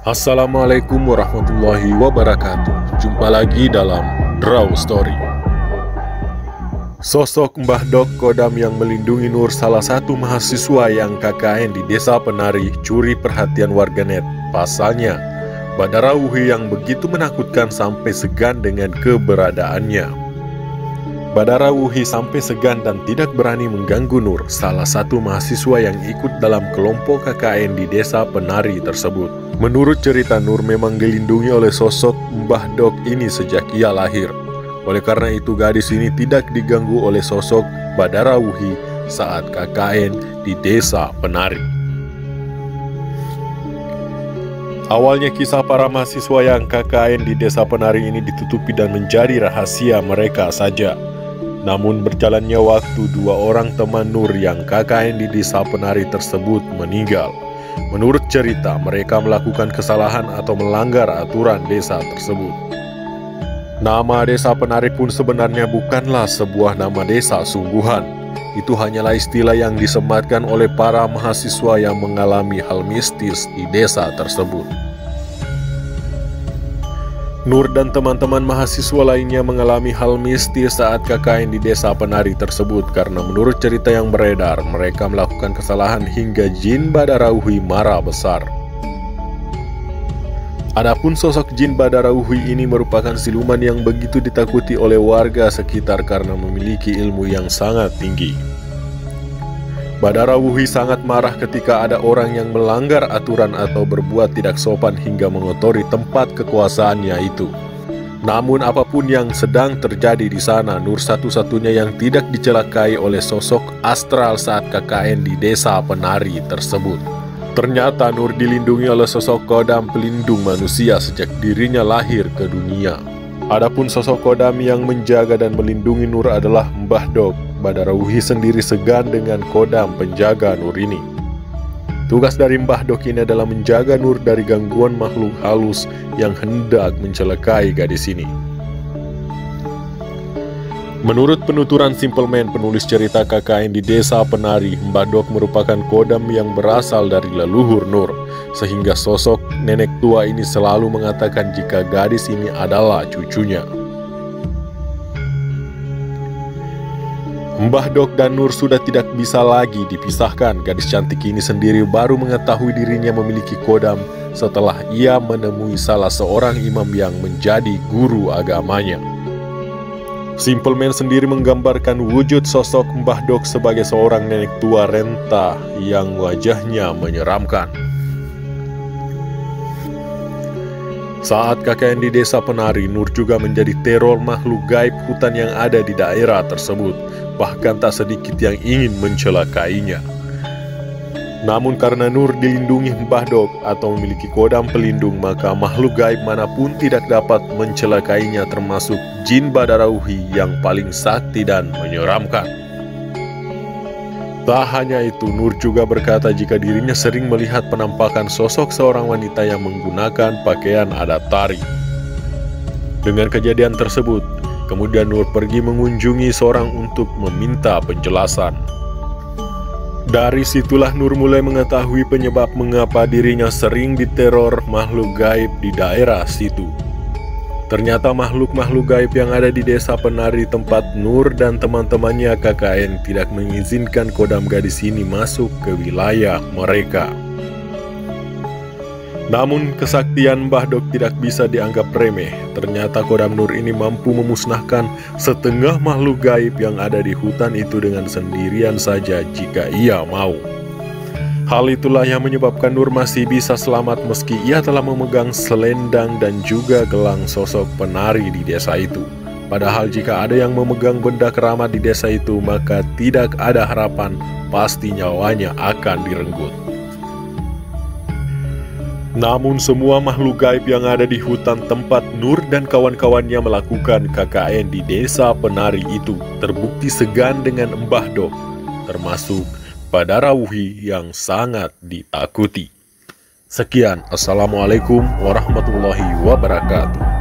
Assalamualaikum warahmatullahi wabarakatuh. Jumpa lagi dalam Draw Story. Sosok Mbah Dok Kodam yang melindungi Nur, salah satu mahasiswa yang KKN di Desa Penari, curi perhatian warganet. Pasalnya, Badarauhi yang begitu menakutkan sampai segan dengan keberadaannya. Badarauhi sampai segan dan tidak berani mengganggu Nur, salah satu mahasiswa yang ikut dalam kelompok KKN di Desa Penari tersebut. Menurut cerita, Nur memang dilindungi oleh sosok Mbah Dok ini sejak ia lahir. Oleh karena itu, gadis ini tidak diganggu oleh sosok Badarauhi saat KKN di Desa Penari. Awalnya kisah para mahasiswa yang KKN di Desa Penari ini ditutupi dan menjadi rahasia mereka saja. Namun berjalannya waktu, dua orang teman Nur yang KKN di Desa Penari tersebut meninggal. Menurut cerita, mereka melakukan kesalahan atau melanggar aturan desa tersebut. Nama Desa Penari pun sebenarnya bukanlah sebuah nama desa sungguhan. Itu hanyalah istilah yang disematkan oleh para mahasiswa yang mengalami hal mistis di desa tersebut. Nur dan teman-teman mahasiswa lainnya mengalami hal mistis saat KKN di Desa Penari tersebut karena menurut cerita yang beredar, mereka melakukan kesalahan hingga jin Badarauhi marah besar. Adapun sosok jin Badarauhi ini merupakan siluman yang begitu ditakuti oleh warga sekitar karena memiliki ilmu yang sangat tinggi. Badarauhi sangat marah ketika ada orang yang melanggar aturan atau berbuat tidak sopan hingga mengotori tempat kekuasaannya itu. Namun apapun yang sedang terjadi di sana, Nur satu-satunya yang tidak dicelakai oleh sosok astral saat KKN di Desa Penari tersebut. Ternyata Nur dilindungi oleh sosok Kodam pelindung manusia sejak dirinya lahir ke dunia. Adapun sosok Kodam yang menjaga dan melindungi Nur adalah Mbah Dok. Badarauhi sendiri segan dengan Kodam penjaga Nur ini. Tugas dari Mbah Dok ini adalah menjaga Nur dari gangguan makhluk halus yang hendak mencelakai gadis ini. Menurut penuturan Simple Man, penulis cerita KKN di Desa Penari, Mbah Dok merupakan Kodam yang berasal dari leluhur Nur, sehingga sosok nenek tua ini selalu mengatakan jika gadis ini adalah cucunya. Mbah Dok dan Nur sudah tidak bisa lagi dipisahkan. Gadis cantik ini sendiri baru mengetahui dirinya memiliki Kodam setelah ia menemui salah seorang imam yang menjadi guru agamanya. Simple Man sendiri menggambarkan wujud sosok Mbah Dok sebagai seorang nenek tua renta yang wajahnya menyeramkan. Saat KKN di Desa Penari, Nur juga menjadi teror makhluk gaib hutan yang ada di daerah tersebut. Bahkan tak sedikit yang ingin mencelakainya. Namun karena Nur dilindungi Mbah Dok atau memiliki Kodam pelindung, maka makhluk gaib manapun tidak dapat mencelakainya, termasuk jin Badarauhi yang paling sakti dan menyeramkan. Tak hanya itu, Nur juga berkata jika dirinya sering melihat penampakan sosok seorang wanita yang menggunakan pakaian adat tari. Dengan kejadian tersebut, kemudian Nur pergi mengunjungi seorang untuk meminta penjelasan. Dari situlah Nur mulai mengetahui penyebab mengapa dirinya sering diteror makhluk gaib di daerah situ. Ternyata makhluk-makhluk gaib yang ada di Desa Penari tempat Nur dan teman-temannya KKN tidak mengizinkan Kodam gadis ini masuk ke wilayah mereka. Namun kesaktian Mbah Dok tidak bisa dianggap remeh. Ternyata Kodam Nur ini mampu memusnahkan setengah makhluk gaib yang ada di hutan itu dengan sendirian saja jika ia mau. Hal itulah yang menyebabkan Nur masih bisa selamat meski ia telah memegang selendang dan juga gelang sosok penari di desa itu. Padahal jika ada yang memegang benda keramat di desa itu, maka tidak ada harapan, pasti nyawanya akan direnggut. Namun semua makhluk gaib yang ada di hutan tempat Nur dan kawan-kawannya melakukan KKN di Desa Penari itu terbukti segan dengan Mbah Dok, termasuk Badarauhi yang sangat ditakuti. Sekian, Assalamualaikum warahmatullahi wabarakatuh.